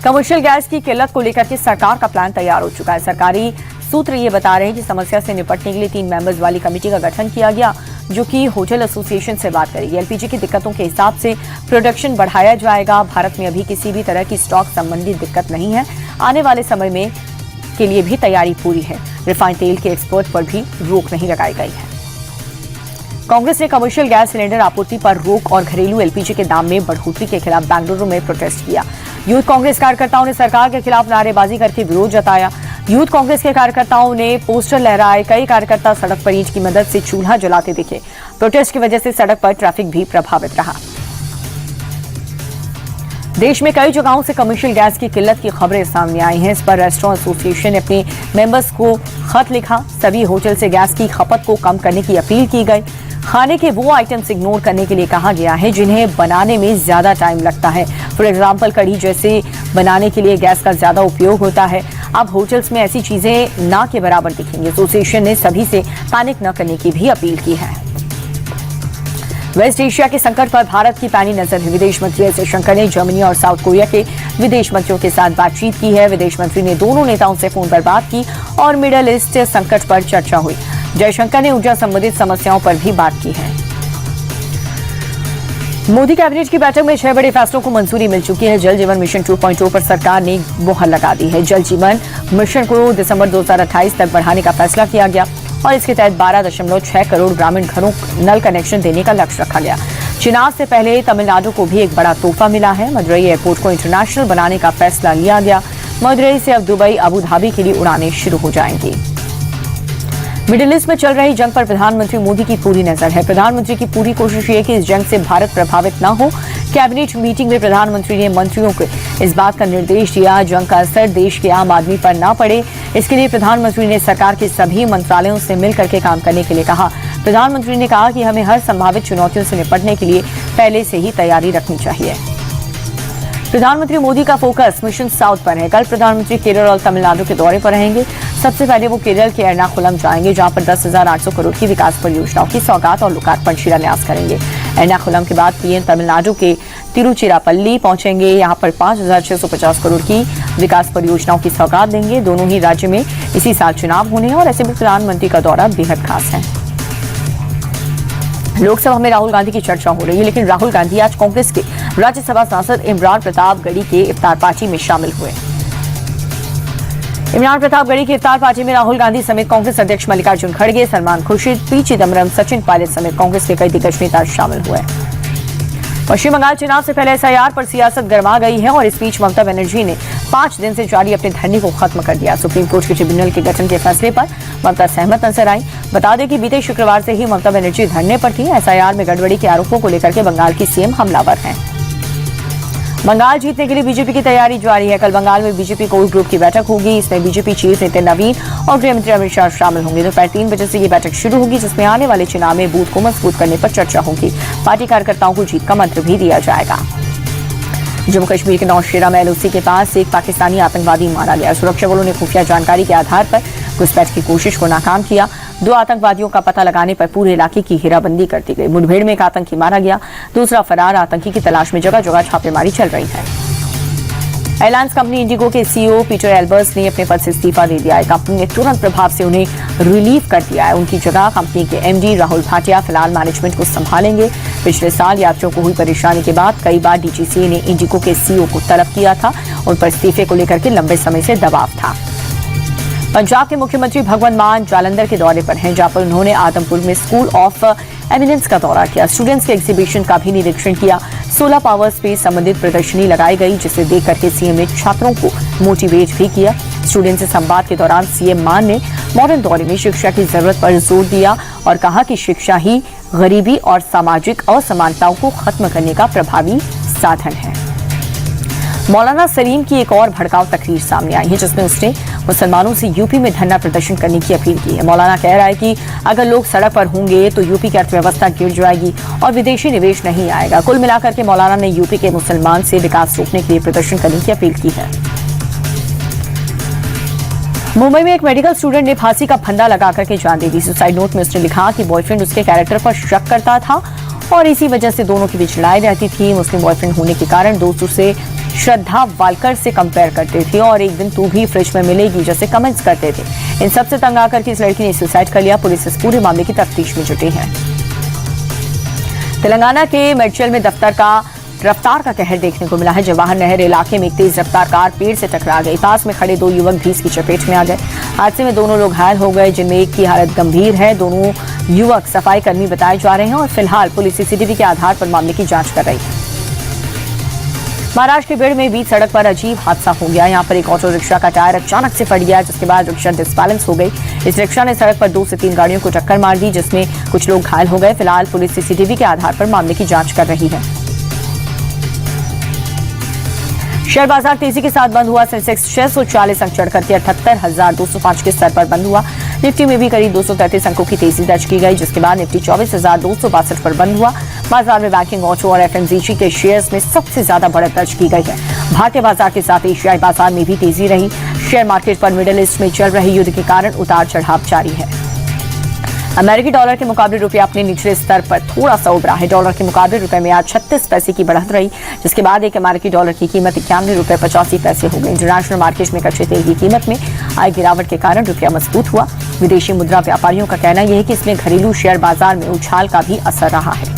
Commercial gas की किल्लत को लेकर के सरकार का प्लान तैयार हो चुका है। सरकारी सूत्र ये बता रहे हैं कि समस्या से निपटने के लिए 3 मेंबर्स वाली कमेटी का गठन किया गया, जो कि होटल एसोसिएशन से बात करेगी। एलपीजी की दिक्कतों के हिसाब से प्रोडक्शन बढ़ाया जाएगा। भारत में अभी किसी भी तरह की स्टॉक संबंधी दिक्कत नहीं है। आने वाले समय में के लिए भी तैयारी पूरी है। रिफाइंड तेल के एक्सपोर्ट पर भी रोक नहीं लगाई गई है। कांग्रेस ने कमर्शियल गैस सिलेंडर आपूर्ति पर रोक और घरेलू एलपीजी के दाम में बढ़ोतरी के खिलाफ बेंगलुरु में प्रोटेस्ट किया। यूथ कांग्रेस कार्यकर्ताओं ने सरकार के खिलाफ नारेबाजी करके विरोध जताया। यूथ कांग्रेस के कार्यकर्ताओं ने पोस्टर लहराए। कई कार्यकर्ता सड़क पर ईंट की मदद से चूल्हा जलाते दिखे। प्रोटेस्ट की वजह से सड़क पर ट्रैफिक भी प्रभावित रहा। देश में कई जगहों से कमर्शियल गैस की किल्लत की खबरें सामने आई हैं। इस पर रेस्टोरेंट एसोसिएशन ने अपने मेंबर्स को खत लिखा। सभी होटल से गैस की खपत को कम करने की अपील की गई। खाने के वो आइटम्स इग्नोर करने के लिए कहा गया है जिन्हें बनाने में ज्यादा टाइम लगता है। फॉर एग्जाम्पल, कढ़ी जैसे बनाने के लिए गैस का ज्यादा उपयोग होता है। अब होटल्स में ऐसी चीजें ना के बराबर दिखेंगी। एसोसिएशन ने सभी से पैनिक न करने की भी अपील की है। वेस्ट एशिया के संकट पर भारत की पैनी नजर है। विदेश मंत्री एस जयशंकर ने जर्मनी और साउथ कोरिया के विदेश मंत्रियों के साथ बातचीत की है। विदेश मंत्री ने दोनों नेताओं से फोन पर बात की और मिडल ईस्ट संकट पर चर्चा हुई। जयशंकर ने ऊर्जा संबंधित समस्याओं पर भी बात की है। मोदी कैबिनेट की बैठक में 6 बड़े फैसलों को मंजूरी मिल चुकी है। जल जीवन मिशन 2.0 पर सरकार ने मुहर लगा दी है। जल जीवन मिशन को दिसंबर 2028 तक बढ़ाने का फैसला किया गया और इसके तहत 12.6 करोड़ ग्रामीण घरों नल कनेक्शन देने का लक्ष्य रखा गया। चुनाव से पहले तमिलनाडु को भी एक बड़ा तोहफा मिला है। मदुरई एयरपोर्ट को इंटरनेशनल बनाने का फैसला लिया गया। मदुरई से अब दुबई, अबू धाबी के लिए उड़ानें शुरू हो जाएंगी। मिडिल ईस्ट में चल रही जंग पर प्रधानमंत्री मोदी की पूरी नजर है। प्रधानमंत्री की पूरी कोशिश ये कि इस जंग से भारत प्रभावित न हो। कैबिनेट मीटिंग में प्रधानमंत्री ने मंत्रियों को इस बात का निर्देश दिया जंग का असर देश के आम आदमी पर न पड़े। इसके लिए प्रधानमंत्री ने सरकार के सभी मंत्रालयों से मिलकर के काम करने के लिए कहा। प्रधानमंत्री ने कहा कि हमें हर संभावित चुनौतियों से निपटने के लिए पहले से ही तैयारी रखनी चाहिए। प्रधानमंत्री मोदी का फोकस मिशन साउथ पर है। कल प्रधानमंत्री केरल और तमिलनाडु के दौरे पर रहेंगे। सबसे पहले वो केरल के एर्नाकुलम जाएंगे, जहां पर 10,800 करोड़ की विकास परियोजनाओं की सौगात और लोकार्पण शिलान्यास करेंगे। एर्नाकुलम के बाद पीएम तमिलनाडु के तिरुचिरापल्ली पहुंचेंगे। यहां पर 5,650 करोड़ की विकास परियोजनाओं की सौगात देंगे। दोनों ही राज्य में इसी साल चुनाव होने हैं और ऐसे में प्रधानमंत्री का दौरा बेहद खास है। लोकसभा में राहुल गांधी की चर्चा हो रही है, लेकिन राहुल गांधी आज कांग्रेस के राज्यसभा सांसद इमरान प्रतापगढ़ी के इफ्तार पार्टी में शामिल हुए। इमरान प्रतापगढ़ी की इफ्तार पार्टी में राहुल गांधी समेत कांग्रेस अध्यक्ष मल्लिकार्जुन खड़गे, सलमान खुर्शीद, पी चिदम्बरम, सचिन पायलट समेत कांग्रेस के कई दिग्गज नेता शामिल हुए। पश्चिम बंगाल चुनाव से पहले एसआईआर पर सियासत गर्मा गई है और इस बीच ममता बनर्जी ने 5 दिन से जारी अपने धरने को खत्म कर दिया। सुप्रीम कोर्ट के ट्रिब्यूनल के गठन के फैसले पर ममता सहमत नजर आई। बता दें कि बीते शुक्रवार से ही ममता बनर्जी धरने पर थी। एसआईआर में गड़बड़ी के आरोपों को लेकर के बंगाल की सीएम हमलावर हैं। बंगाल जीतने के लिए बीजेपी की तैयारी जारी है। कल बंगाल में बीजेपी कोर ग्रुप की बैठक होगी। इसमें बीजेपी चीफ नितिन नवीन और गृहमंत्री अमित शाह शामिल होंगे। दोपहर 3 बजे से ये बैठक शुरू होगी, जिसमें आने वाले चुनाव में बूथ को मजबूत करने पर चर्चा होगी। पार्टी कार्यकर्ताओं को जीत का मंत्र भी दिया जाएगा। जम्मू कश्मीर के नौशेरा में एलओसी के पास एक पाकिस्तानी आतंकवादी मारा गया। सुरक्षा बलों ने खुफिया जानकारी के आधार पर घुसपैठ की कोशिश को नाकाम किया। 2 आतंकवादियों का पता लगाने पर पूरे इलाके की घेराबंदी कर दी गई। मुठभेड़ में एक आतंकी मारा गया। दूसरा फरार आतंकी की तलाश में जगह जगह छापेमारी चल रही है। एयरलाइंस कंपनी इंडिगो के सीईओ पीटर एल्बर्स ने अपने पद से इस्तीफा दे दिया है। कंपनी ने तुरंत प्रभाव से उन्हें रिलीव कर दिया है। उनकी जगह कंपनी के एमडी राहुल भाटिया फिलहाल मैनेजमेंट को संभालेंगे। पिछले साल यात्रियों को हुई परेशानी के बाद कई बार डीजीसीए ने इंडिगो के सीईओ को तलब किया था। उन पर इस्तीफे को लेकर के लंबे समय से दबाव था। पंजाब के मुख्यमंत्री भगवंत मान जालंधर के दौरे पर हैं, जहां पर उन्होंने आदमपुर में स्कूल ऑफ एमिनेंस का दौरा किया। स्टूडेंट्स के एग्जीबिशन का भी निरीक्षण किया। सोलर पावर स्पेस संबंधित प्रदर्शनी लगाई गई, जिसे देख करके सीएम ने छात्रों को मोटिवेट भी किया। स्टूडेंट से संवाद के दौरान सीएम मान ने मॉडर्न दौर में शिक्षा की जरूरत पर जोर दिया और कहा कि शिक्षा ही गरीबी और सामाजिक असमानताओं को खत्म करने का प्रभावी साधन है। मौलाना सलीम की एक और भड़काऊ तकरीर सामने आई है, जिसमें उसने मुसलमानों से यूपी में धरना प्रदर्शन करने की अपील की है। मौलाना कह रहा है कि अगर लोग सड़क पर होंगे तो यूपी की अर्थव्यवस्था गिर जाएगी और विदेशी निवेश नहीं आएगा। कुल मिलाकर के मौलाना ने यूपी के मुसलमान से विकास रोकने के लिए प्रदर्शन करने की अपील की है। मुंबई में एक मेडिकल स्टूडेंट ने फांसी का फंदा लगाकर के जान दे दी। सुसाइड नोट में उसने लिखा कि बॉयफ्रेंड उसके कैरेक्टर पर शक करता था और इसी वजह से दोनों के बीच लड़ाई रहती थी। मुस्लिम बॉयफ्रेंड होने के कारण दोस्त उसे श्रद्धा वालकर से कंपेयर करते थे और एक दिन तू भी फ्रिज में मिलेगी जैसे कमेंट्स करते थे। इन सबसे तंग आकर के इस लड़की ने सुसाइड कर लिया। पुलिस इस पूरे मामले की तफ्तीश में जुटी है। तेलंगाना के मेडचल में रफ्तार का कहर देखने को मिला है। जवाहर नहर इलाके में एक तेज रफ्तार कार पेड़ से टकरा गई। पास में खड़े 2 युवक भी इसकी चपेट में आ गए। हादसे में दोनों लोग घायल हो गए, जिनमें एक की हालत गंभीर है। दोनों युवक सफाई कर्मी बताए जा रहे हैं और फिलहाल पुलिस सीसीटीवी के आधार पर मामले की जांच कर रही है। महाराष्ट्र के बीड़ में बीच सड़क पर अजीब हादसा हो गया। यहाँ पर एक ऑटो रिक्शा का टायर अचानक से फट गया, जिसके बाद रिक्शा डिसबैलेंस हो गई। इस रिक्शा ने सड़क पर 2 से 3 गाड़ियों को टक्कर मार दी, जिसमें कुछ लोग घायल हो गए। फिलहाल पुलिस सीसीटीवी के आधार पर मामले की जांच कर रही है। शेयर बाजार तेजी के साथ बंद हुआ। सेंसेक्स 640 अंक चढ़कर के 78,205 के स्तर पर बंद हुआ। निफ्टी में भी करीब 233 अंकों की तेजी दर्ज की गई, जिसके बाद निफ्टी 24,262 पर बंद हुआ। बाजार में बैंकिंग, ऑटो और एफएमसीजी के शेयर्स में सबसे ज्यादा बढ़त दर्ज की गई है। भारतीय बाजार के साथ एशियाई बाजार में भी तेजी रही। शेयर मार्केट पर मिडिल ईस्ट में चल रहे युद्ध के कारण उतार चढ़ाव जारी है। अमेरिकी डॉलर के मुकाबले रुपया अपने निचले स्तर पर थोड़ा सा उभरा है। डॉलर के मुकाबले रुपए में आज 36 पैसे की बढ़त रही, जिसके बाद एक अमेरिकी डॉलर की कीमत 91 रुपए 85 पैसे हो गई। इंटरनेशनल मार्केट में कच्चे तेल की कीमत में आई गिरावट के कारण रुपया मजबूत हुआ। विदेशी मुद्रा व्यापारियों का कहना यह है कि इसमें घरेलू शेयर बाजार में उछाल का भी असर रहा है।